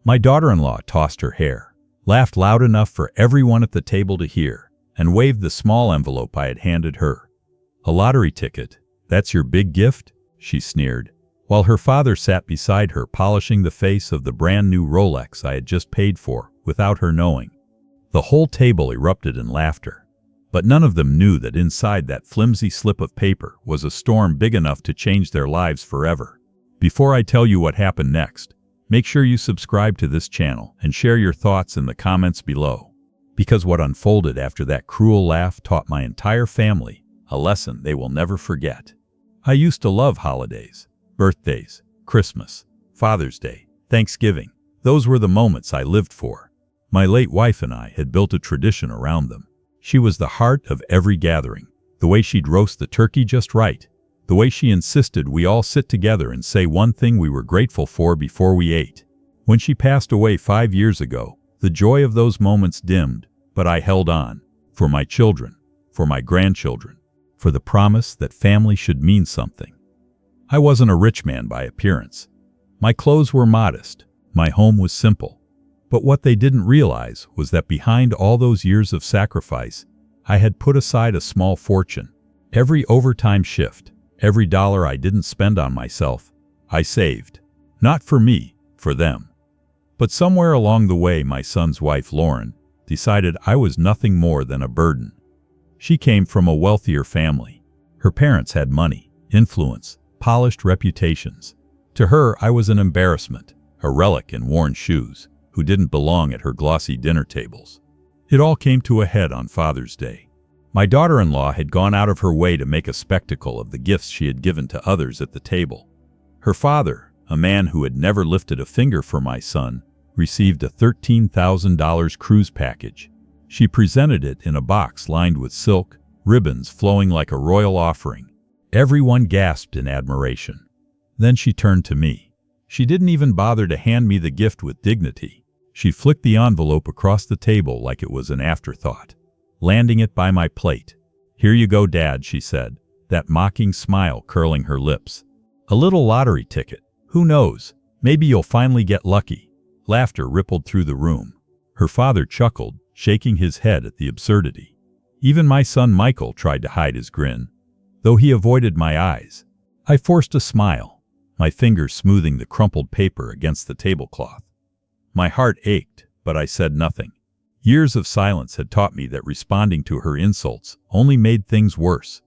My daughter-in-law tossed her hair, laughed loud enough for everyone at the table to hear, and waved the small envelope I had handed her. "A lottery ticket? That's your big gift?" she sneered, while her father sat beside her polishing the face of the brand-new Rolex I had just paid for without her knowing. The whole table erupted in laughter, but none of them knew that inside that flimsy slip of paper was a storm big enough to change their lives forever. Before I tell you what happened next, make sure you subscribe to this channel and share your thoughts in the comments below, because what unfolded after that cruel laugh taught my entire family a lesson they will never forget. I used to love holidays, birthdays, Christmas, Father's Day, Thanksgiving. Those were the moments I lived for. My late wife and I had built a tradition around them. She was the heart of every gathering, the way she'd roast the turkey just right, the way she insisted we all sit together and say one thing we were grateful for before we ate. When she passed away 5 years ago, the joy of those moments dimmed, but I held on, for my children, for my grandchildren, for the promise that family should mean something. I wasn't a rich man by appearance. My clothes were modest, my home was simple. But what they didn't realize was that behind all those years of sacrifice, I had put aside a small fortune. Every overtime shift, every dollar I didn't spend on myself, I saved. Not for me, for them. But somewhere along the way, my son's wife, Lauren, decided I was nothing more than a burden. She came from a wealthier family. Her parents had money, influence, polished reputations. To her, I was an embarrassment, a relic in worn shoes, who didn't belong at her glossy dinner tables. It all came to a head on Father's Day. My daughter-in-law had gone out of her way to make a spectacle of the gifts she had given to others at the table. Her father, a man who had never lifted a finger for my son, received a $13,000 cruise package. She presented it in a box lined with silk, ribbons flowing like a royal offering. Everyone gasped in admiration. Then she turned to me. She didn't even bother to hand me the gift with dignity. She flicked the envelope across the table like it was an afterthought, landing it by my plate. "Here you go, Dad," she said, that mocking smile curling her lips. "A little lottery ticket. Who knows? Maybe you'll finally get lucky." Laughter rippled through the room. Her father chuckled, shaking his head at the absurdity. Even my son Michael tried to hide his grin, though he avoided my eyes. I forced a smile, my fingers smoothing the crumpled paper against the tablecloth. My heart ached, but I said nothing. Years of silence had taught me that responding to her insults only made things worse.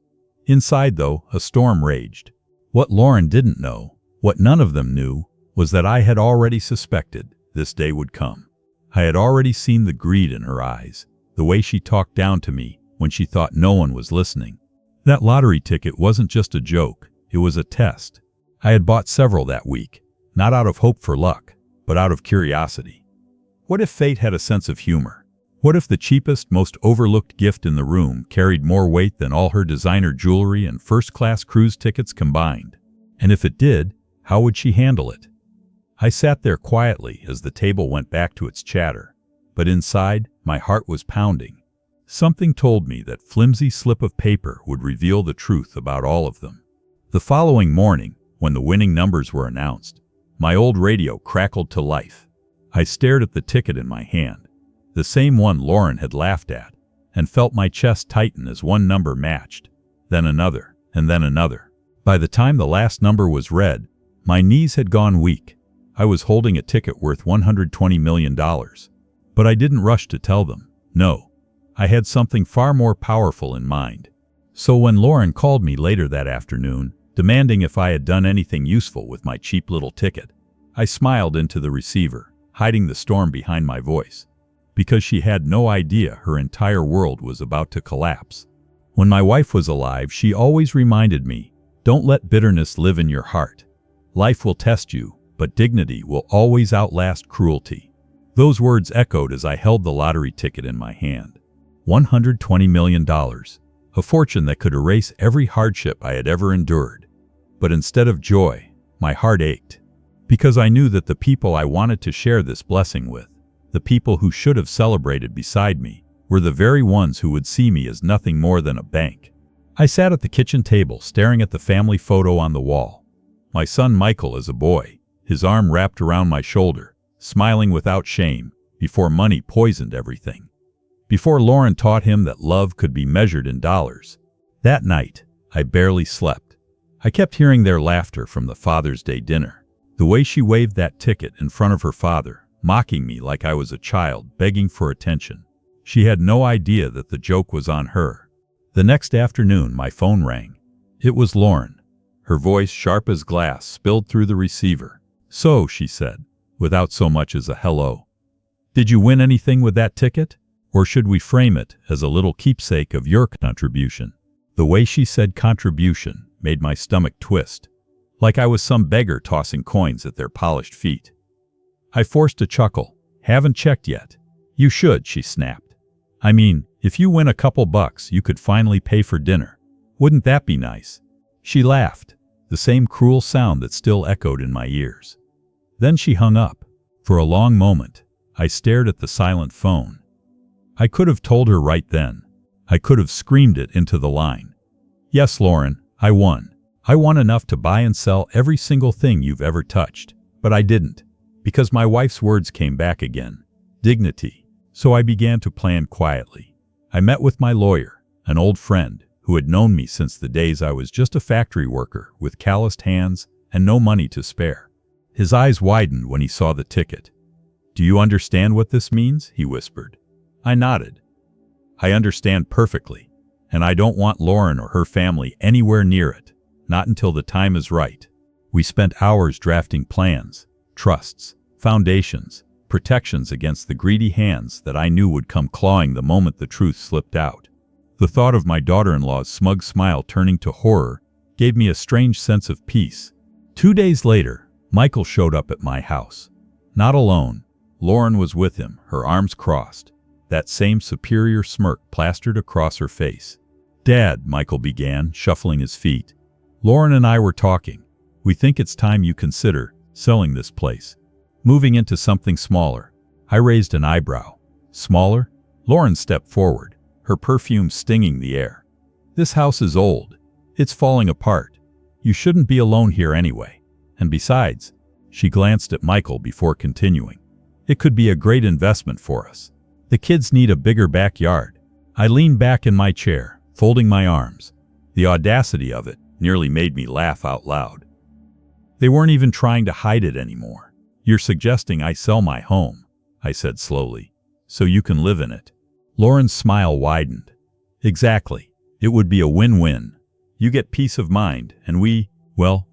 Inside, though, a storm raged. What Lauren didn't know, what none of them knew, was that I had already suspected this day would come. I had already seen the greed in her eyes, the way she talked down to me when she thought no one was listening. That lottery ticket wasn't just a joke, it was a test. I had bought several that week, not out of hope for luck, but out of curiosity. What if fate had a sense of humor? What if the cheapest, most overlooked gift in the room carried more weight than all her designer jewelry and first-class cruise tickets combined? And if it did, how would she handle it? I sat there quietly as the table went back to its chatter, but inside, my heart was pounding. Something told me that flimsy slip of paper would reveal the truth about all of them. The following morning, when the winning numbers were announced, my old radio crackled to life. I stared at the ticket in my hand, the same one Lauren had laughed at, and felt my chest tighten as one number matched, then another, and then another. By the time the last number was read, my knees had gone weak. I was holding a ticket worth $120 million. But I didn't rush to tell them. No, I had something far more powerful in mind. So when Lauren called me later that afternoon, demanding if I had done anything useful with my cheap little ticket, I smiled into the receiver, hiding the storm behind my voice, because she had no idea her entire world was about to collapse. When my wife was alive, she always reminded me, "Don't let bitterness live in your heart. Life will test you, but dignity will always outlast cruelty." Those words echoed as I held the lottery ticket in my hand. $120 million, a fortune that could erase every hardship I had ever endured. But instead of joy, my heart ached, because I knew that the people I wanted to share this blessing with, the people who should have celebrated beside me, were the very ones who would see me as nothing more than a bank. I sat at the kitchen table staring at the family photo on the wall. My son Michael as a boy, his arm wrapped around my shoulder, smiling without shame, before money poisoned everything. Before Lauren taught him that love could be measured in dollars. That night, I barely slept. I kept hearing their laughter from the Father's Day dinner. The way she waved that ticket in front of her father, mocking me like I was a child begging for attention. She had no idea that the joke was on her. The next afternoon, my phone rang. It was Lauren. Her voice, sharp as glass, spilled through the receiver. "So," she said, without so much as a hello. "Did you win anything with that ticket? Or should we frame it as a little keepsake of your contribution?" The way she said contribution made my stomach twist, like I was some beggar tossing coins at their polished feet. I forced a chuckle. "Haven't checked yet." "You should," she snapped. "I mean, if you win a couple bucks, you could finally pay for dinner. Wouldn't that be nice?" She laughed, the same cruel sound that still echoed in my ears. Then she hung up. For a long moment, I stared at the silent phone. I could have told her right then. I could have screamed it into the line. "Yes, Lauren, I won. I won enough to buy and sell every single thing you've ever touched. But I didn't, because my wife's words came back again. Dignity. So I began to plan quietly. I met with my lawyer, an old friend who had known me since the days I was just a factory worker with calloused hands and no money to spare. His eyes widened when he saw the ticket. "Do you understand what this means?" he whispered. I nodded. "I understand perfectly, and I don't want Lauren or her family anywhere near it, not until the time is right." We spent hours drafting plans, trusts, foundations, protections against the greedy hands that I knew would come clawing the moment the truth slipped out. The thought of my daughter-in-law's smug smile turning to horror gave me a strange sense of peace. 2 days later, Michael showed up at my house. Not alone. Lauren was with him, her arms crossed, that same superior smirk plastered across her face. "Dad," Michael began, shuffling his feet. "Lauren and I were talking. We think it's time you consider selling this place. Moving into something smaller." I raised an eyebrow. "Smaller?" Lauren stepped forward, her perfume stinging the air. "This house is old. It's falling apart. You shouldn't be alone here anyway. And besides," she glanced at Michael before continuing, "it could be a great investment for us. The kids need a bigger backyard." I leaned back in my chair, folding my arms. The audacity of it nearly made me laugh out loud. They weren't even trying to hide it anymore. "You're suggesting I sell my home," I said slowly, "so you can live in it." Lauren's smile widened. "Exactly. It would be a win-win. You get peace of mind, and we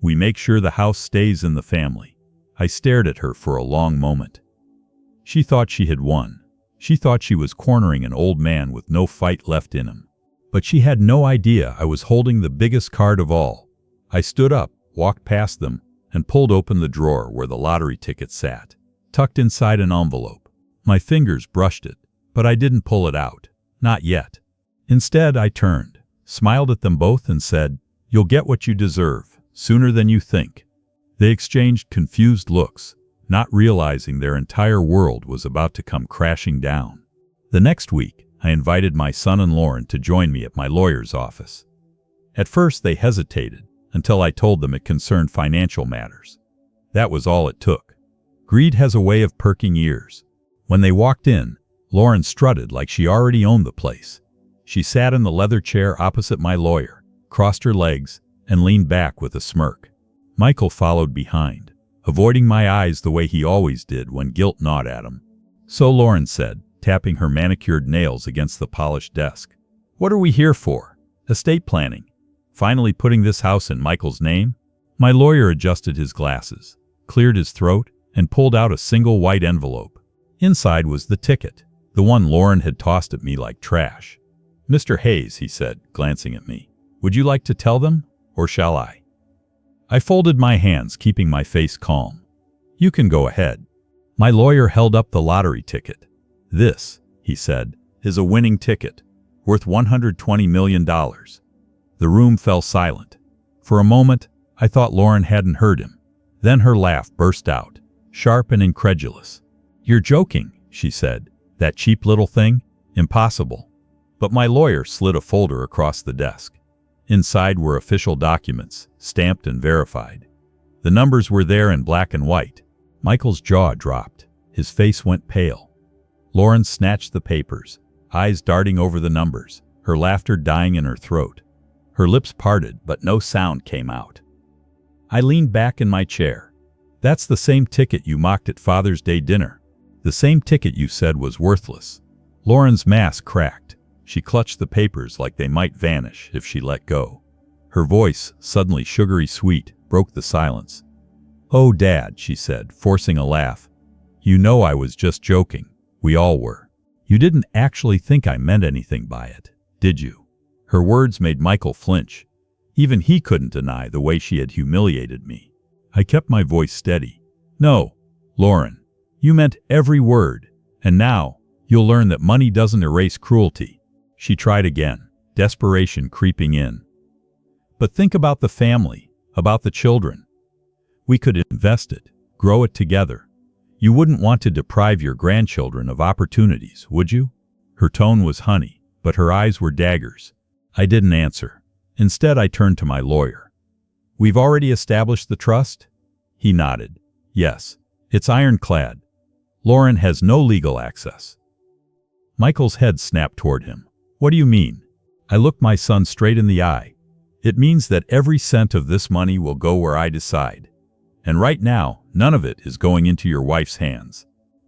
make sure the house stays in the family." I stared at her for a long moment. She thought she had won. She thought she was cornering an old man with no fight left in him. But she had no idea I was holding the biggest card of all. I stood up, walked past them, and pulled open the drawer where the lottery ticket sat, tucked inside an envelope. My fingers brushed it, but I didn't pull it out. Not yet. Instead, I turned, smiled at them both, and said, "You'll get what you deserve, sooner than you think." They exchanged confused looks, not realizing their entire world was about to come crashing down. The next week, I invited my son and Lauren to join me at my lawyer's office. At first, they hesitated, until I told them it concerned financial matters. That was all it took. Greed has a way of perking ears. When they walked in, Lauren strutted like she already owned the place. She sat in the leather chair opposite my lawyer, crossed her legs, and leaned back with a smirk. Michael followed behind, avoiding my eyes the way he always did when guilt gnawed at him. "So," Lauren said, tapping her manicured nails against the polished desk, "what are we here for? Estate planning? Finally putting this house in Michael's name?" My lawyer adjusted his glasses, cleared his throat, and pulled out a single white envelope. Inside was the ticket, the one Lauren had tossed at me like trash. "Mr. Hayes," he said, glancing at me, "would you like to tell them, or shall I?" I folded my hands, keeping my face calm. "You can go ahead." My lawyer held up the lottery ticket. "This," he said, "is a winning ticket, worth $120 million. The room fell silent. For a moment, I thought Lauren hadn't heard him. Then her laugh burst out, sharp and incredulous. "You're joking," she said. "That cheap little thing? Impossible." But my lawyer slid a folder across the desk. Inside were official documents, stamped and verified. The numbers were there in black and white. Michael's jaw dropped. His face went pale. Lauren snatched the papers, eyes darting over the numbers, her laughter dying in her throat. Her lips parted, but no sound came out. I leaned back in my chair. That's the same ticket you mocked at Father's Day dinner. The same ticket you said was worthless. Lauren's mask cracked. She clutched the papers like they might vanish if she let go. Her voice, suddenly sugary sweet, broke the silence. "Oh, Dad," she said, forcing a laugh. "You know I was just joking. We all were. You didn't actually think I meant anything by it, did you?" Her words made Michael flinch. Even he couldn't deny the way she had humiliated me. I kept my voice steady. "No, Lauren, you meant every word. And now, you'll learn that money doesn't erase cruelty." She tried again, desperation creeping in. "But think about the family, about the children. We could invest it, grow it together. You wouldn't want to deprive your grandchildren of opportunities, would you?" Her tone was honey, but her eyes were daggers. I didn't answer. Instead, I turned to my lawyer. "We've already established the trust?" He nodded. "Yes, it's ironclad. Lauren has no legal access." Michael's head snapped toward him. "What do you mean?" I looked my son straight in the eye. "It means that every cent of this money will go where I decide. And right now, none of it is going into your wife's hands."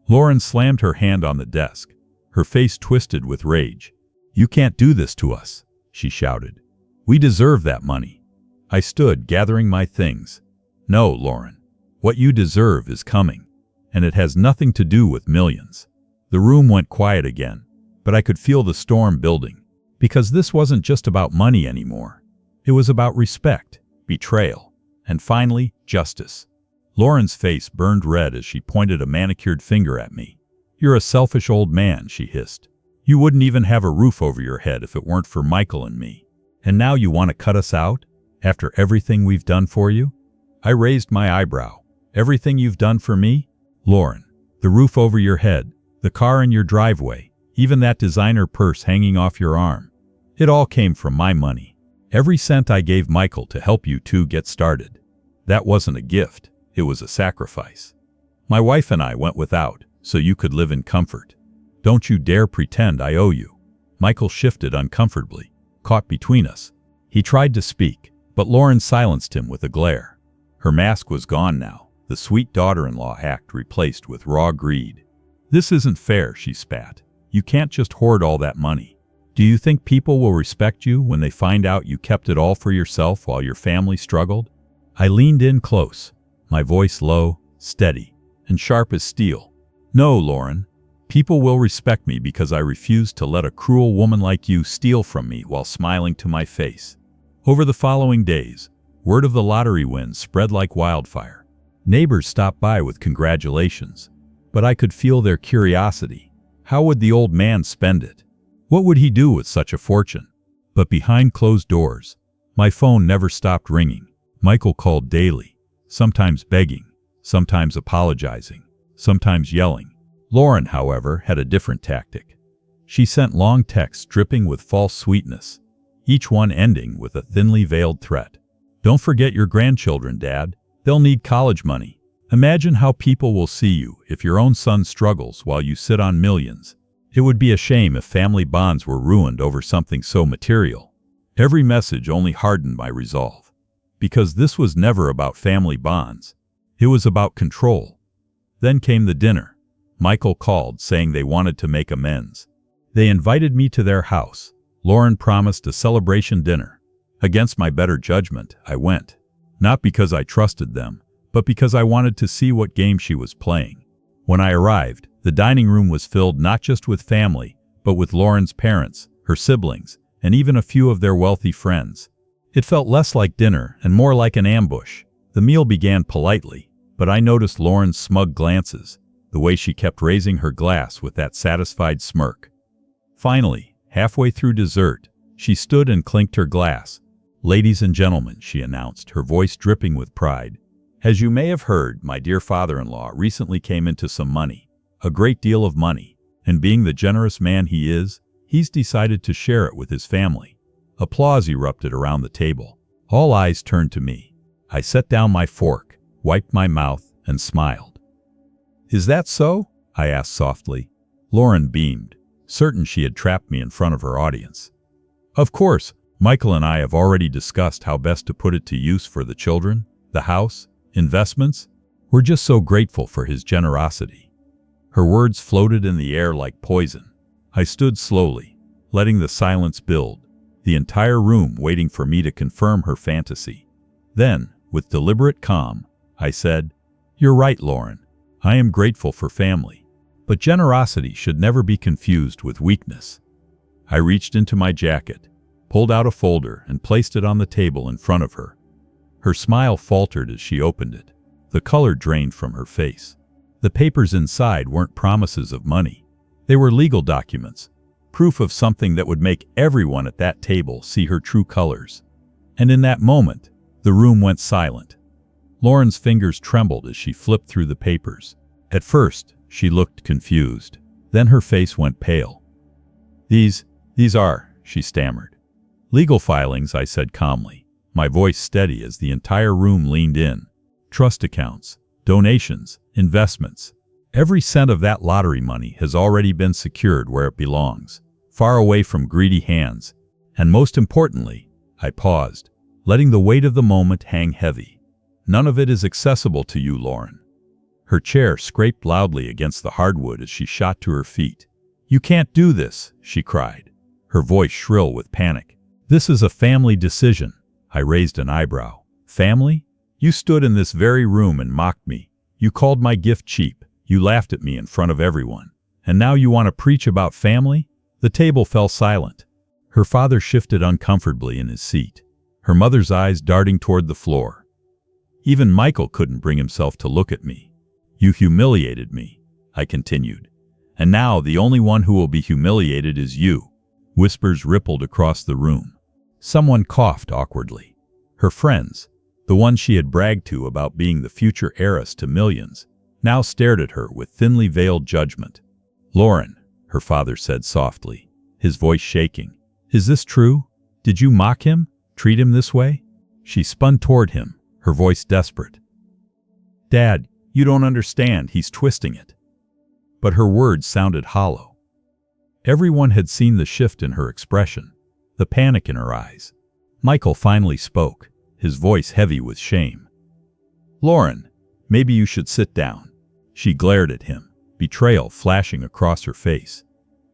Lauren slammed her hand on the desk, her face twisted with rage. "You can't do this to us," she shouted. "We deserve that money." I stood, gathering my things. "No, Lauren. What you deserve is coming, and it has nothing to do with millions." The room went quiet again, but I could feel the storm building, because this wasn't just about money anymore. It was about respect, betrayal, and finally, justice. Lauren's face burned red as she pointed a manicured finger at me. "You're a selfish old man," she hissed. "You wouldn't even have a roof over your head if it weren't for Michael and me. And now you want to cut us out? After everything we've done for you?" I raised my eyebrow. "Everything you've done for me?" "Lauren, the roof over your head, the car in your driveway, even that designer purse hanging off your arm. It all came from my money. Every cent I gave Michael to help you two get started. That wasn't a gift, it was a sacrifice. My wife and I went without, so you could live in comfort. Don't you dare pretend I owe you." Michael shifted uncomfortably, caught between us. He tried to speak, but Lauren silenced him with a glare. Her mask was gone now, the sweet daughter-in-law act replaced with raw greed. "This isn't fair," she spat. "You can't just hoard all that money. Do you think people will respect you when they find out you kept it all for yourself while your family struggled?" I leaned in close, my voice low, steady, and sharp as steel. "No, Lauren. People will respect me because I refused to let a cruel woman like you steal from me while smiling to my face." Over the following days, word of the lottery win spread like wildfire. Neighbors stopped by with congratulations, but I could feel their curiosity. How would the old man spend it? What would he do with such a fortune? But behind closed doors, my phone never stopped ringing. Michael called daily, sometimes begging, sometimes apologizing, sometimes yelling. Lauren, however, had a different tactic. She sent long texts dripping with false sweetness, each one ending with a thinly veiled threat. "Don't forget your grandchildren, Dad. They'll need college money. Imagine how people will see you if your own son struggles while you sit on millions. It would be a shame if family bonds were ruined over something so material." Every message only hardened my resolve, because this was never about family bonds. It was about control. Then came the dinner. Michael called, saying they wanted to make amends. They invited me to their house. Lauren promised a celebration dinner. Against my better judgment, I went. Not because I trusted them, but because I wanted to see what game she was playing. When I arrived, the dining room was filled not just with family, but with Lauren's parents, her siblings, and even a few of their wealthy friends. It felt less like dinner and more like an ambush. The meal began politely, but I noticed Lauren's smug glances, the way she kept raising her glass with that satisfied smirk. Finally, halfway through dessert, she stood and clinked her glass. "Ladies and gentlemen," she announced, her voice dripping with pride. "As you may have heard, my dear father-in-law recently came into some money, a great deal of money, and being the generous man he is, he's decided to share it with his family." Applause erupted around the table. All eyes turned to me. I set down my fork, wiped my mouth, and smiled. "Is that so?" I asked softly. Lauren beamed, certain she had trapped me in front of her audience. Of course, Michael and I have already discussed how best to put it to use for the children, the house, investments. We're just so grateful for his generosity. Her words floated in the air like poison. I stood slowly, letting the silence build, the entire room waiting for me to confirm her fantasy. Then, with deliberate calm, I said, "You're right, Lauren. I am grateful for family. But generosity should never be confused with weakness." I reached into my jacket, pulled out a folder, and placed it on the table in front of her. Her smile faltered as she opened it. The color drained from her face. The papers inside weren't promises of money. They were legal documents, proof of something that would make everyone at that table see her true colors. And in that moment, the room went silent. Lauren's fingers trembled as she flipped through the papers. At first, she looked confused. Then her face went pale. These are, she stammered. "Legal filings," I said calmly, my voice steady as the entire room leaned in. "Trust accounts, donations, investments. Every cent of that lottery money has already been secured where it belongs, far away from greedy hands. And most importantly," I paused, letting the weight of the moment hang heavy, "none of it is accessible to you, Lauren." Her chair scraped loudly against the hardwood as she shot to her feet. "You can't do this," she cried, her voice shrill with panic. "This is a family decision." I raised an eyebrow. "Family? You stood in this very room and mocked me. You called my gift cheap. You laughed at me in front of everyone. And now you want to preach about family?" The table fell silent. Her father shifted uncomfortably in his seat, her mother's eyes darting toward the floor. Even Michael couldn't bring himself to look at me. "You humiliated me," I continued. "And now the only one who will be humiliated is you." Whispers rippled across the room. Someone coughed awkwardly. Her friends, the ones she had bragged to about being the future heiress to millions, now stared at her with thinly veiled judgment. "Lauren," her father said softly, his voice shaking, "is this true? Did you mock him? Treat him this way?" She spun toward him, her voice desperate. "Dad, you don't understand, he's twisting it." But her words sounded hollow. Everyone had seen the shift in her expression, the panic in her eyes. Michael finally spoke, his voice heavy with shame. "Lauren, maybe you should sit down." She glared at him, betrayal flashing across her face.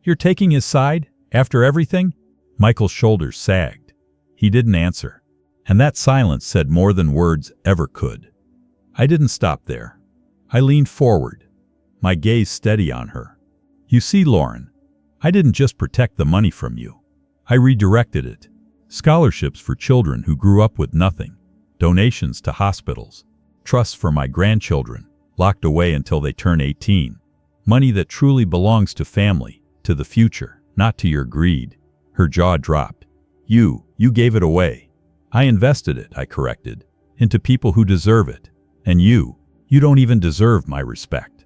"You're taking his side, after everything?" Michael's shoulders sagged. He didn't answer, and that silence said more than words ever could. I didn't stop there. I leaned forward, my gaze steady on her. "You see, Lauren, I didn't just protect the money from you. I redirected it. Scholarships for children who grew up with nothing, donations to hospitals, trusts for my grandchildren, locked away until they turn 18. Money that truly belongs to family, to the future, not to your greed." Her jaw dropped. You gave it away." "I invested it," I corrected, "into people who deserve it. And you don't even deserve my respect."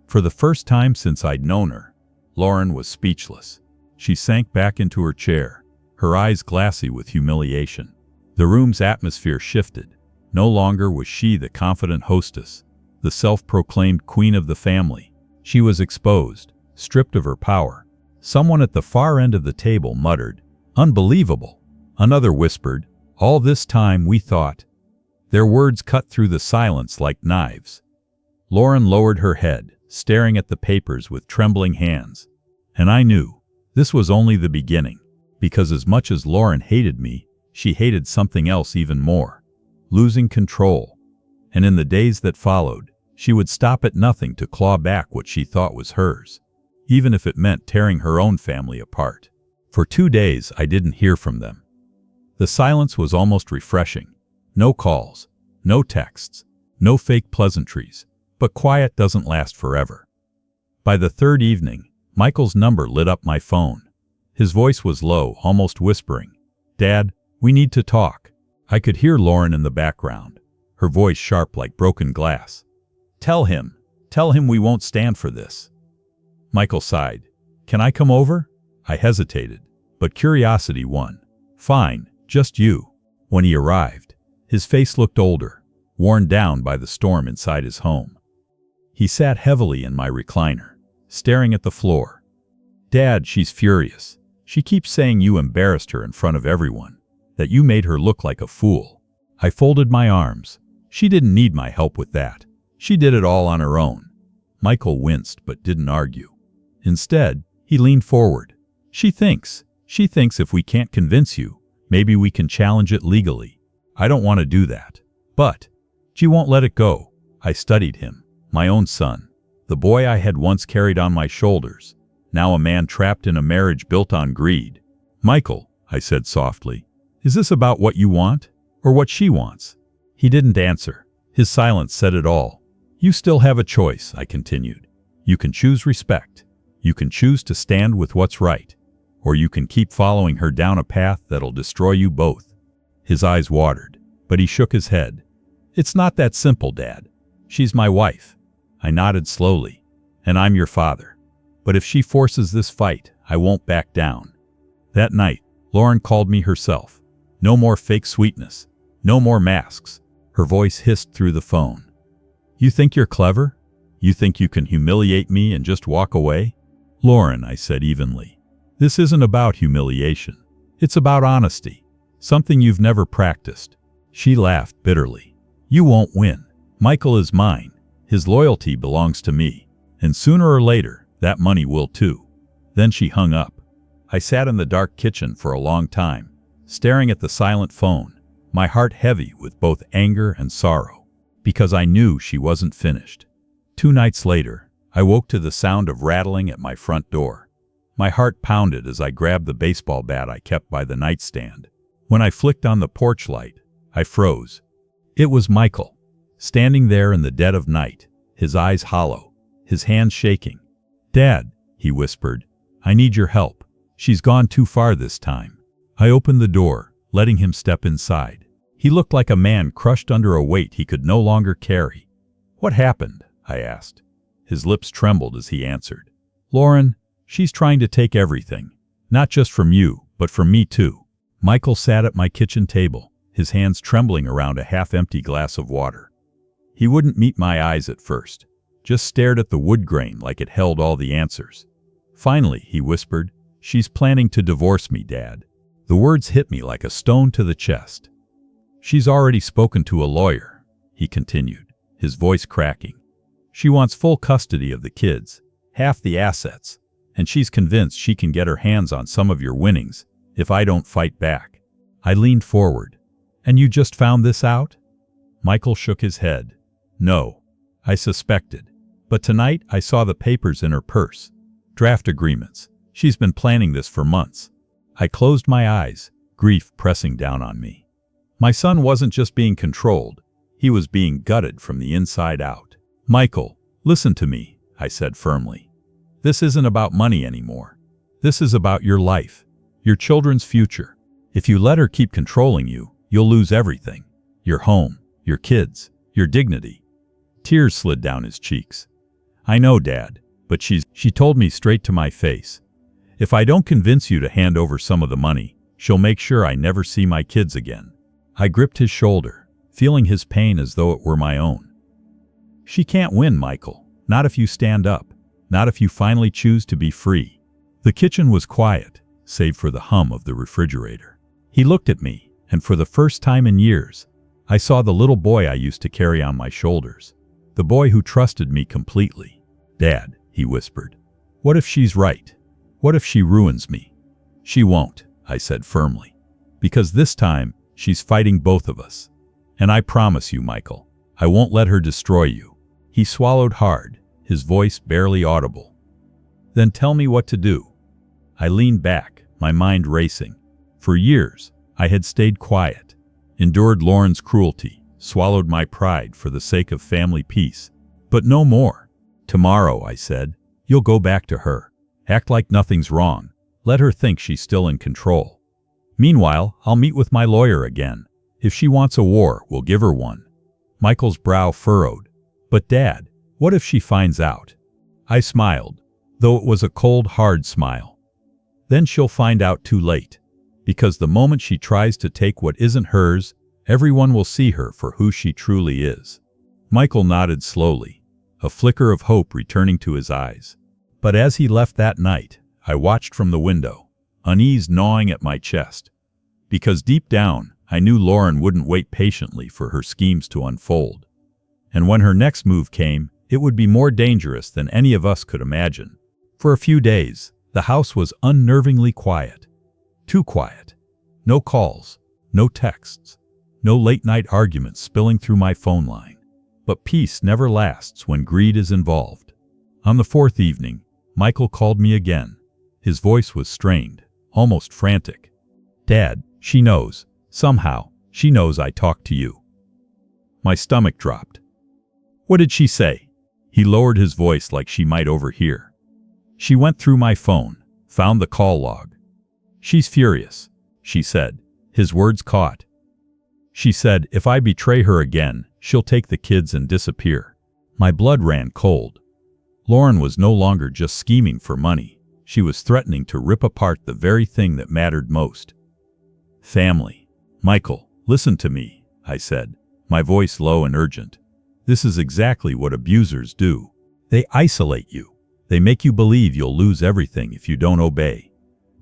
For the first time since I'd known her, Lauren was speechless. She sank back into her chair, her eyes glassy with humiliation. The room's atmosphere shifted. No longer was she the confident hostess, the self-proclaimed queen of the family. She was exposed, stripped of her power. Someone at the far end of the table muttered, "Unbelievable." Another whispered, "All this time we thought." Their words cut through the silence like knives. Lauren lowered her head, staring at the papers with trembling hands. And I knew this was only the beginning, because as much as Lauren hated me, she hated something else even more: losing control. And in the days that followed, she would stop at nothing to claw back what she thought was hers, even if it meant tearing her own family apart. For 2 days, I didn't hear from them. The silence was almost refreshing. No calls, no texts, no fake pleasantries. But quiet doesn't last forever. By the third evening, Michael's number lit up my phone. His voice was low, almost whispering. "Dad, we need to talk." I could hear Lauren in the background, her voice sharp like broken glass. Tell him we won't stand for this." Michael sighed. "Can I come over?" I hesitated, but curiosity won. "Fine, just you." When he arrived, his face looked older, worn down by the storm inside his home. He sat heavily in my recliner, staring at the floor. Dad, she's furious. She keeps saying you embarrassed her in front of everyone, that you made her look like a fool. I folded my arms. She didn't need my help with that. She did it all on her own. Michael winced but didn't argue. Instead, he leaned forward. She thinks if we can't convince you, maybe we can challenge it legally. I don't want to do that. But she won't let it go. I studied him, my own son, the boy I had once carried on my shoulders, now a man trapped in a marriage built on greed. Michael, I said softly, is this about what you want or what she wants? He didn't answer. His silence said it all. You still have a choice, I continued. You can choose respect. You can choose to stand with what's right. Or you can keep following her down a path that'll destroy you both. His eyes watered, but he shook his head. It's not that simple, Dad. She's my wife. I nodded slowly. And I'm your father. But if she forces this fight, I won't back down. That night, Lauren called me herself. No more fake sweetness. No more masks. Her voice hissed through the phone. You think you're clever? You think you can humiliate me and just walk away? Lauren, I said evenly, this isn't about humiliation. It's about honesty. Something you've never practiced. She laughed bitterly. You won't win. Michael is mine. His loyalty belongs to me. And sooner or later, that money will too. Then she hung up. I sat in the dark kitchen for a long time, staring at the silent phone, my heart heavy with both anger and sorrow, because I knew she wasn't finished. 2 nights later, I woke to the sound of rattling at my front door. My heart pounded as I grabbed the baseball bat I kept by the nightstand. When I flicked on the porch light, I froze. It was Michael, standing there in the dead of night, his eyes hollow, his hands shaking. Dad, he whispered, I need your help. She's gone too far this time. I opened the door, letting him step inside. He looked like a man crushed under a weight he could no longer carry. What happened? I asked. His lips trembled as he answered. Lauren, she's trying to take everything. Not just from you, but from me too. Michael sat at my kitchen table, his hands trembling around a half-empty glass of water. He wouldn't meet my eyes at first, just stared at the wood grain like it held all the answers. Finally, he whispered, She's planning to divorce me, Dad. The words hit me like a stone to the chest. She's already spoken to a lawyer, he continued, his voice cracking. She wants full custody of the kids, half the assets, and she's convinced she can get her hands on some of your winnings if I don't fight back. I leaned forward. And you just found this out? Michael shook his head. No, I suspected. But tonight I saw the papers in her purse. Draft agreements. She's been planning this for months. I closed my eyes, grief pressing down on me. My son wasn't just being controlled. He was being gutted from the inside out. Michael, listen to me, I said firmly. This isn't about money anymore. This is about your life, your children's future. If you let her keep controlling you, you'll lose everything. Your home, your kids, your dignity. Tears slid down his cheeks. I know, Dad, but she told me straight to my face. If I don't convince you to hand over some of the money, she'll make sure I never see my kids again. I gripped his shoulder, feeling his pain as though it were my own. She can't win, Michael. Not if you stand up. Not if you finally choose to be free. The kitchen was quiet, save for the hum of the refrigerator. He looked at me, and for the first time in years, I saw the little boy I used to carry on my shoulders. The boy who trusted me completely. Dad, he whispered, what if she's right? What if she ruins me? She won't, I said firmly, because this time she's fighting both of us. And I promise you, Michael, I won't let her destroy you. He swallowed hard, his voice barely audible. Then tell me what to do. I leaned back, my mind racing. For years, I had stayed quiet, endured Lauren's cruelty, swallowed my pride for the sake of family peace. But no more. Tomorrow, I said, you'll go back to her. Act like nothing's wrong. Let her think she's still in control. Meanwhile, I'll meet with my lawyer again. If she wants a war, we'll give her one. Michael's brow furrowed. But Dad, what if she finds out? I smiled, though it was a cold, hard smile. Then she'll find out too late. Because the moment she tries to take what isn't hers, everyone will see her for who she truly is. Michael nodded slowly. a flicker of hope returning to his eyes. But as he left that night, I watched from the window, unease gnawing at my chest. Because deep down, I knew Lauren wouldn't wait patiently for her schemes to unfold. And when her next move came, it would be more dangerous than any of us could imagine. For a few days, the house was unnervingly quiet. Too quiet. No calls, no texts, no late-night arguments spilling through my phone line. But peace never lasts when greed is involved. On the fourth evening, Michael called me again. His voice was strained, almost frantic. "Dad, she knows. Somehow, she knows I talked to you." My stomach dropped. "What did she say?" He lowered his voice like she might overhear. "She went through my phone, found the call log. She's furious," she said. His words caught. "She said if I betray her again, she'll take the kids and disappear." My blood ran cold. Lauren was no longer just scheming for money. She was threatening to rip apart the very thing that mattered most. "Family. Michael, listen to me," I said, my voice low and urgent. "This is exactly what abusers do. They isolate you. They make you believe you'll lose everything if you don't obey.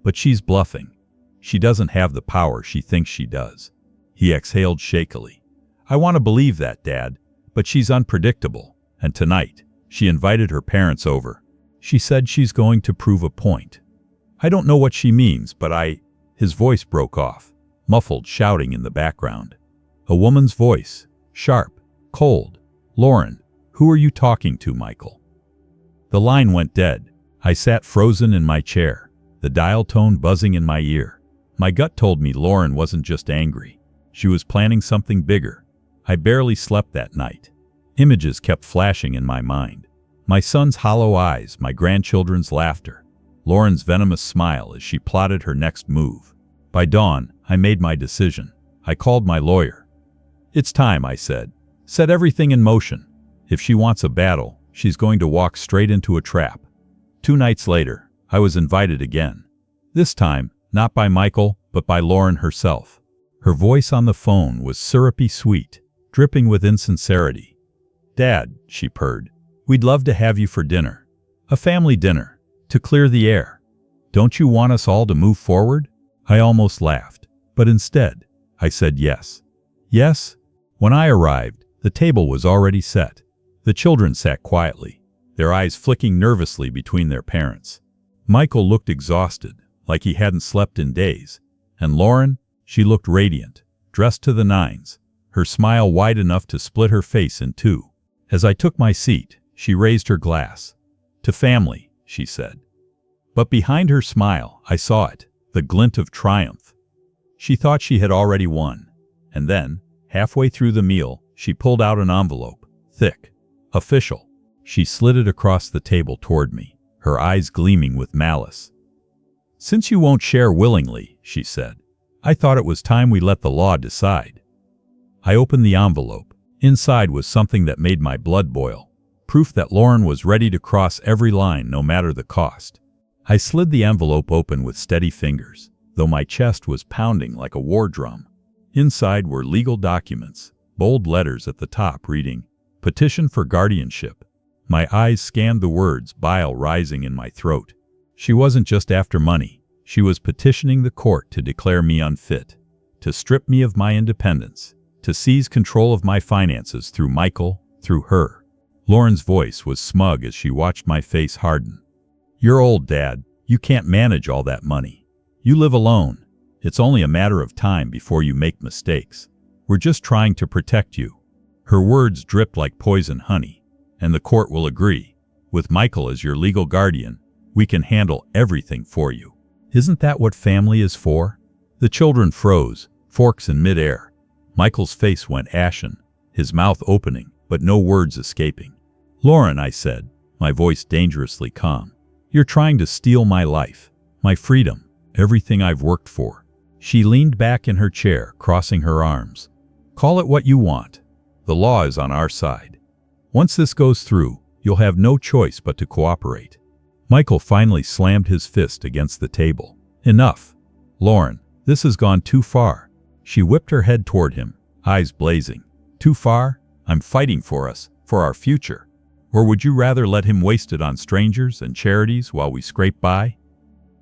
But she's bluffing. She doesn't have the power she thinks she does." He exhaled shakily. "I want to believe that, Dad, but she's unpredictable. And tonight, she invited her parents over. She said she's going to prove a point. I don't know what she means, but His voice broke off, muffled shouting in the background. A woman's voice, sharp, cold. "Lauren, who are you talking to, Michael?" The line went dead. I sat frozen in my chair, the dial tone buzzing in my ear. My gut told me Lauren wasn't just angry. She was planning something bigger. I barely slept that night. Images kept flashing in my mind. My son's hollow eyes, my grandchildren's laughter, Lauren's venomous smile as she plotted her next move. By dawn, I made my decision. I called my lawyer. "It's time," I said. "Set everything in motion. If she wants a battle, she's going to walk straight into a trap." 2 nights later, I was invited again. This time, not by Michael, but by Lauren herself. Her voice on the phone was syrupy sweet, dripping with insincerity. "Dad," she purred, "we'd love to have you for dinner. A family dinner, to clear the air. Don't you want us all to move forward?" I almost laughed, but instead, I said yes. Yes? When I arrived, the table was already set. The children sat quietly, their eyes flicking nervously between their parents. Michael looked exhausted, like he hadn't slept in days. And Lauren, she looked radiant, dressed to the nines, her smile wide enough to split her face in two. As I took my seat, she raised her glass. "To family," she said. But behind her smile, I saw it, the glint of triumph. She thought she had already won. And then, halfway through the meal, she pulled out an envelope, thick, official. She slid it across the table toward me, her eyes gleaming with malice. "Since you won't share willingly," she said, "I thought it was time we let the law decide." I opened the envelope. Inside was something that made my blood boil, proof that Lauren was ready to cross every line no matter the cost. I slid the envelope open with steady fingers, though my chest was pounding like a war drum. Inside were legal documents, bold letters at the top reading, "Petition for guardianship." My eyes scanned the words, bile rising in my throat. She wasn't just after money. She was petitioning the court to declare me unfit, to strip me of my independence, to seize control of my finances through Michael, through her. Lauren's voice was smug as she watched my face harden. "You're old, Dad. You can't manage all that money. You live alone. It's only a matter of time before you make mistakes. We're just trying to protect you." Her words dripped like poison honey. "And the court will agree. With Michael as your legal guardian, we can handle everything for you. Isn't that what family is for?" The children froze, forks in midair. Michael's face went ashen, his mouth opening, but no words escaping. "Lauren," I said, my voice dangerously calm, "you're trying to steal my life, my freedom, everything I've worked for." She leaned back in her chair, crossing her arms. "Call it what you want. The law is on our side. Once this goes through, you'll have no choice but to cooperate." Michael finally slammed his fist against the table. "Enough. Lauren, this has gone too far." She whipped her head toward him, eyes blazing. "Too far? I'm fighting for us, for our future. Or would you rather let him waste it on strangers and charities while we scrape by?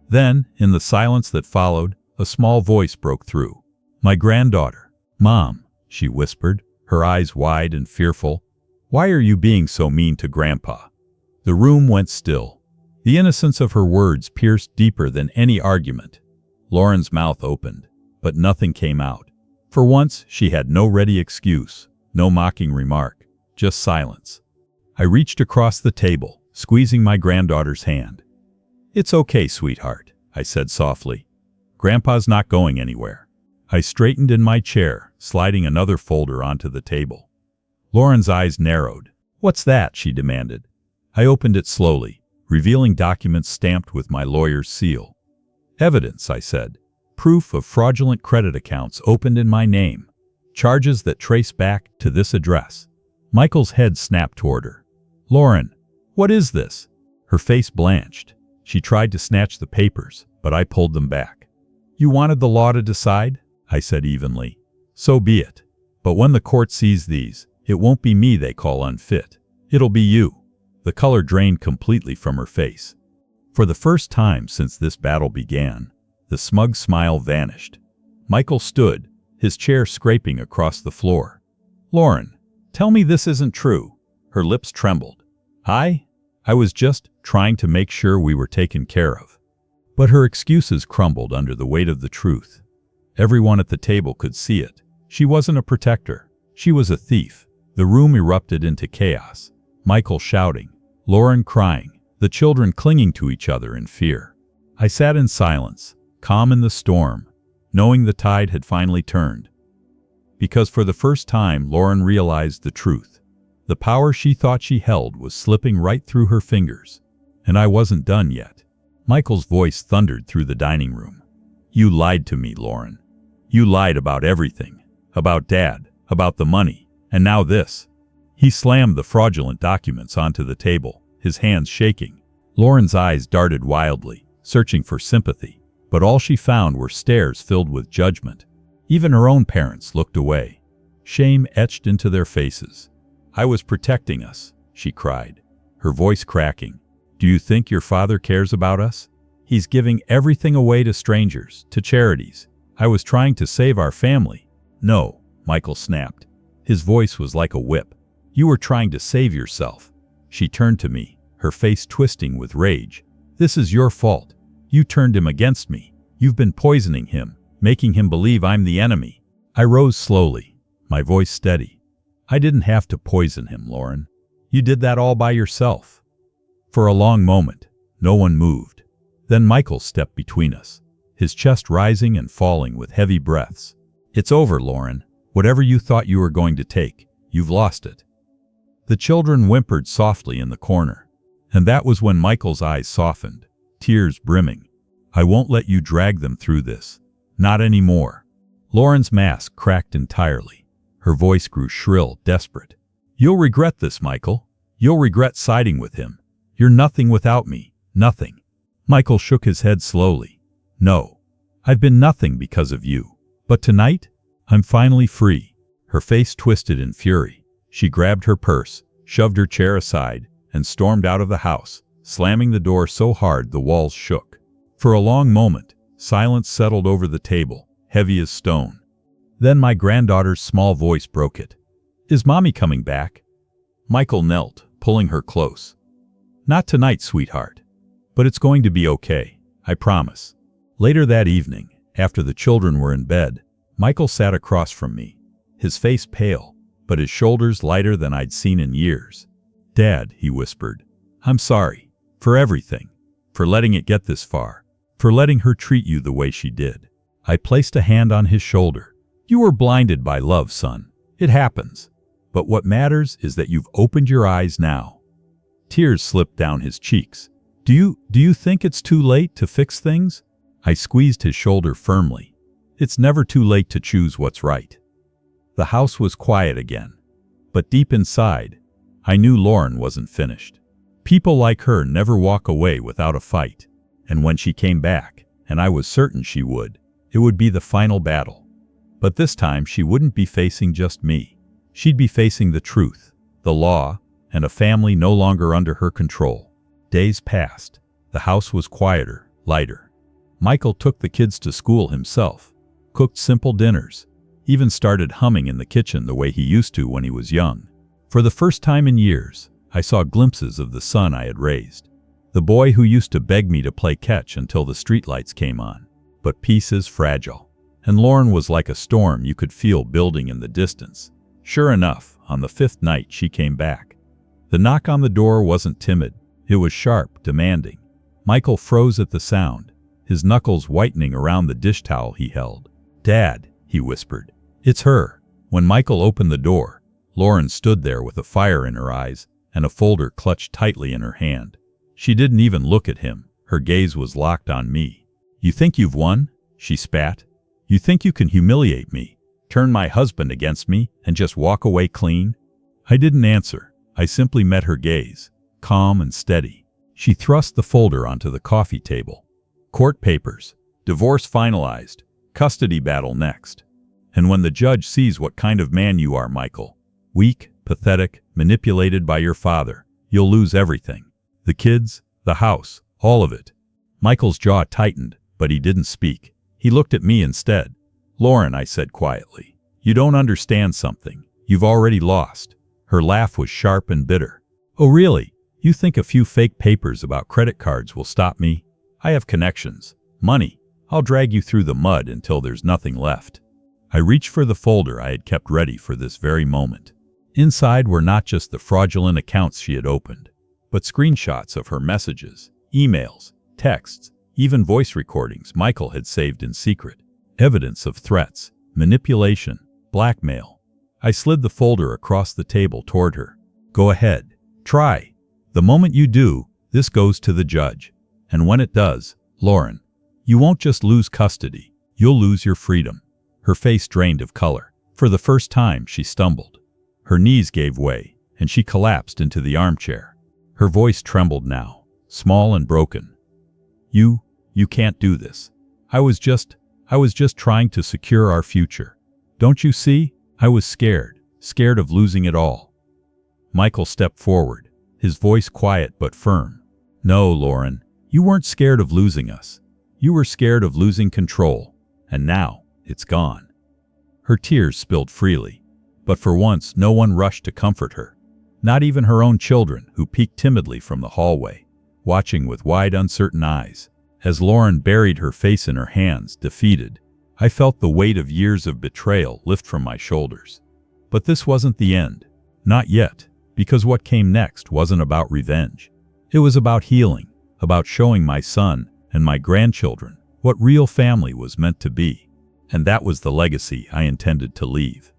Then, in the silence that followed, a small voice broke through. My granddaughter. Mom, she whispered, her eyes wide and fearful. Why are you being so mean to Grandpa? The room went still. The innocence of her words pierced deeper than any argument. Lauren's mouth opened, but nothing came out. For once, she had no ready excuse, no mocking remark, just silence. I reached across the table, squeezing my granddaughter's hand. It's okay, sweetheart, I said softly. Grandpa's not going anywhere. I straightened in my chair, sliding another folder onto the table. Lauren's eyes narrowed. What's that? She demanded. I opened it slowly, revealing documents stamped with my lawyer's seal. Evidence, I said. Proof of fraudulent credit accounts opened in my name. Charges that trace back to this address. Michael's head snapped toward her. Lauren, what is this? Her face blanched. She tried to snatch the papers, but I pulled them back. You wanted the law to decide? I said evenly. So be it. But when the court sees these, it won't be me they call unfit. It'll be you. The color drained completely from her face. For the first time since this battle began, the smug smile vanished. Michael stood, his chair scraping across the floor. Lauren, tell me this isn't true. Her lips trembled. I was just trying to make sure we were taken care of. But her excuses crumbled under the weight of the truth. Everyone at the table could see it. She wasn't a protector. She was a thief. The room erupted into chaos. Michael shouting, Lauren crying, the children clinging to each other in fear. I sat in silence, calm in the storm, knowing the tide had finally turned. Because for the first time, Lauren realized the truth. The power she thought she held was slipping right through her fingers. And I wasn't done yet. Michael's voice thundered through the dining room. You lied to me, Lauren. You lied about everything. About Dad, about the money, and now this. He slammed the fraudulent documents onto the table, his hands shaking. Lauren's eyes darted wildly, searching for sympathy, but all she found were stares filled with judgment. Even her own parents looked away. Shame etched into their faces. I was protecting us, she cried, her voice cracking. Do you think your father cares about us? He's giving everything away to strangers, to charities. I was trying to save our family. No, Michael snapped. His voice was like a whip. You were trying to save yourself. She turned to me, her face twisting with rage. This is your fault. You turned him against me. You've been poisoning him, making him believe I'm the enemy. I rose slowly, my voice steady. I didn't have to poison him, Lauren. You did that all by yourself. For a long moment, no one moved. Then Michael stepped between us, his chest rising and falling with heavy breaths. It's over, Lauren. Whatever you thought you were going to take, you've lost it. The children whimpered softly in the corner, and that was when Michael's eyes softened, tears brimming. I won't let you drag them through this. Not anymore. Lauren's mask cracked entirely. Her voice grew shrill, desperate. You'll regret this, Michael. You'll regret siding with him. You're nothing without me. Nothing. Michael shook his head slowly. No. I've been nothing because of you. But tonight, I'm finally free. Her face twisted in fury. She grabbed her purse, shoved her chair aside, and stormed out of the house, slamming the door so hard the walls shook. For a long moment, silence settled over the table, heavy as stone. Then my granddaughter's small voice broke it. Is Mommy coming back? Michael knelt, pulling her close. Not tonight, sweetheart. But it's going to be okay, I promise. Later that evening, after the children were in bed, Michael sat across from me, his face pale, but his shoulders lighter than I'd seen in years. Dad, he whispered, I'm sorry. For everything. For letting it get this far. For letting her treat you the way she did. I placed a hand on his shoulder. You were blinded by love, son. It happens. But what matters is that you've opened your eyes now. Tears slipped down his cheeks. Do you think it's too late to fix things? I squeezed his shoulder firmly. It's never too late to choose what's right. The house was quiet again. But deep inside, I knew Lauren wasn't finished. People like her never walk away without a fight. And when she came back, and I was certain she would, it would be the final battle. But this time she wouldn't be facing just me. She'd be facing the truth, the law, and a family no longer under her control. Days passed. The house was quieter, lighter. Michael took the kids to school himself, cooked simple dinners, even started humming in the kitchen the way he used to when he was young. For the first time in years, I saw glimpses of the son I had raised. The boy who used to beg me to play catch until the streetlights came on. But peace is fragile, and Lauren was like a storm you could feel building in the distance. Sure enough, on the 5th night she came back. The knock on the door wasn't timid. It was sharp, demanding. Michael froze at the sound, his knuckles whitening around the dish towel he held. "Dad," he whispered. "It's her." When Michael opened the door, Lauren stood there with a fire in her eyes and a folder clutched tightly in her hand. She didn't even look at him. Her gaze was locked on me. "You think you've won?" she spat. "You think you can humiliate me, turn my husband against me, and just walk away clean?" I didn't answer. I simply met her gaze, calm and steady. She thrust the folder onto the coffee table. "Court papers. Divorce finalized. Custody battle next. And when the judge sees what kind of man you are, Michael, weak, pathetic, manipulated by your father, you'll lose everything. The kids, the house, all of it." Michael's jaw tightened, but he didn't speak. He looked at me instead. "Lauren," I said quietly, "you don't understand something. You've already lost." Her laugh was sharp and bitter. "Oh really? You think a few fake papers about credit cards will stop me? I have connections, money. I'll drag you through the mud until there's nothing left." I reached for the folder I had kept ready for this very moment. Inside were not just the fraudulent accounts she had opened, but screenshots of her messages, emails, texts, even voice recordings Michael had saved in secret. Evidence of threats, manipulation, blackmail. I slid the folder across the table toward her. "Go ahead. Try. The moment you do, this goes to the judge. And when it does, Lauren, you won't just lose custody, you'll lose your freedom." Her face drained of color. For the first time, she stumbled. Her knees gave way, and she collapsed into the armchair. Her voice trembled now, small and broken. You can't do this. I was just trying to secure our future. Don't you see? I was scared of losing it all." Michael stepped forward, his voice quiet but firm. "No, Lauren, you weren't scared of losing us. You were scared of losing control, and now it's gone." Her tears spilled freely, but for once no one rushed to comfort her. Not even her own children, who peeked timidly from the hallway, watching with wide, uncertain eyes. As Lauren buried her face in her hands, defeated, I felt the weight of years of betrayal lift from my shoulders. But this wasn't the end. Not yet, because what came next wasn't about revenge. It was about healing, about showing my son and my grandchildren what real family was meant to be. And that was the legacy I intended to leave.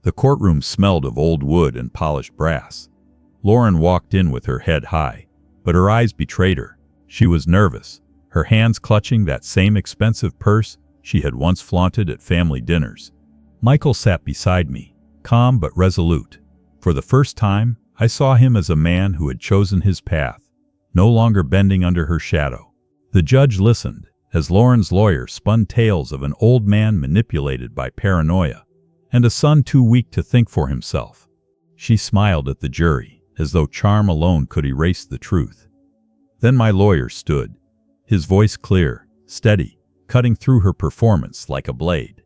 The courtroom smelled of old wood and polished brass. Lauren walked in with her head high, but her eyes betrayed her. She was nervous, her hands clutching that same expensive purse she had once flaunted at family dinners. Michael sat beside me, calm but resolute. For the first time, I saw him as a man who had chosen his path, no longer bending under her shadow. The judge listened, as Lauren's lawyer spun tales of an old man manipulated by paranoia, and a son too weak to think for himself. She smiled at the jury, as though charm alone could erase the truth. Then my lawyer stood, his voice clear, steady, cutting through her performance like a blade.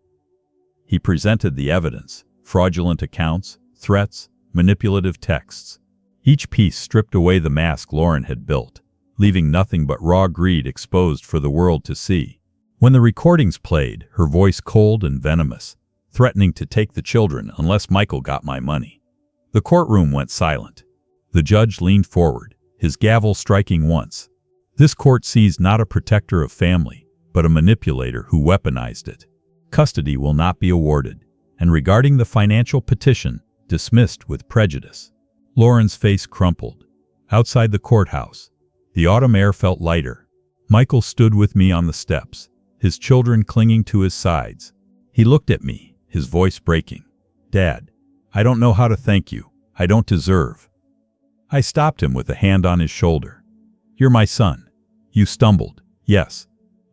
He presented the evidence, fraudulent accounts, threats, manipulative texts. Each piece stripped away the mask Lauren had built, leaving nothing but raw greed exposed for the world to see. When the recordings played, her voice cold and venomous, threatening to take the children unless Michael got my money. The courtroom went silent. The judge leaned forward, his gavel striking once. This court sees not a protector of family, but a manipulator who weaponized it. Custody will not be awarded, and regarding the financial petition, dismissed with prejudice. Lauren's face crumpled. Outside the courthouse, the autumn air felt lighter. Michael stood with me on the steps, his children clinging to his sides. He looked at me, his voice breaking. "Dad, I don't know how to thank you. I don't deserve." I stopped him with a hand on his shoulder. "You're my son. You stumbled, yes,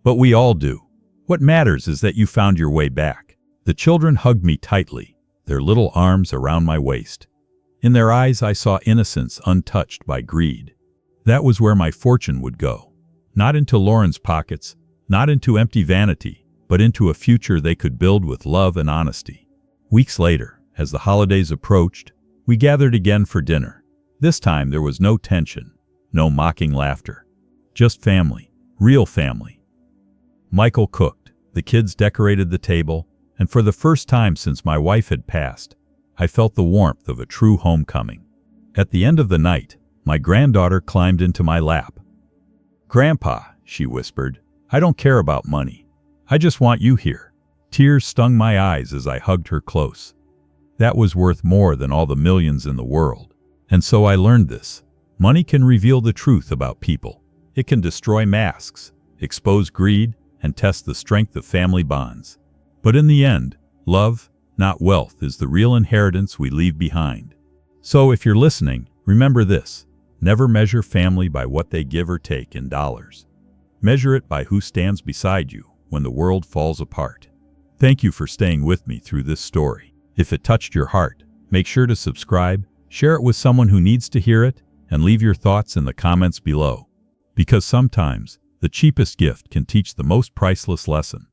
but we all do. What matters is that you found your way back." The children hugged me tightly, their little arms around my waist. In their eyes I saw innocence untouched by greed. That was where my fortune would go. Not into Lauren's pockets, not into empty vanity, but into a future they could build with love and honesty. Weeks later, as the holidays approached, we gathered again for dinner. This time there was no tension, no mocking laughter. Just family, real family. Michael cooked, the kids decorated the table, and for the first time since my wife had passed, I felt the warmth of a true homecoming. At the end of the night, my granddaughter climbed into my lap. "Grandpa," she whispered, "I don't care about money. I just want you here." Tears stung my eyes as I hugged her close. That was worth more than all the millions in the world. And so I learned this. Money can reveal the truth about people. It can destroy masks, expose greed, and test the strength of family bonds. But in the end, love, not wealth, is the real inheritance we leave behind. So if you're listening, remember this. Never measure family by what they give or take in dollars. Measure it by who stands beside you when the world falls apart. Thank you for staying with me through this story. If it touched your heart, make sure to subscribe, share it with someone who needs to hear it, and leave your thoughts in the comments below. Because sometimes, the cheapest gift can teach the most priceless lesson.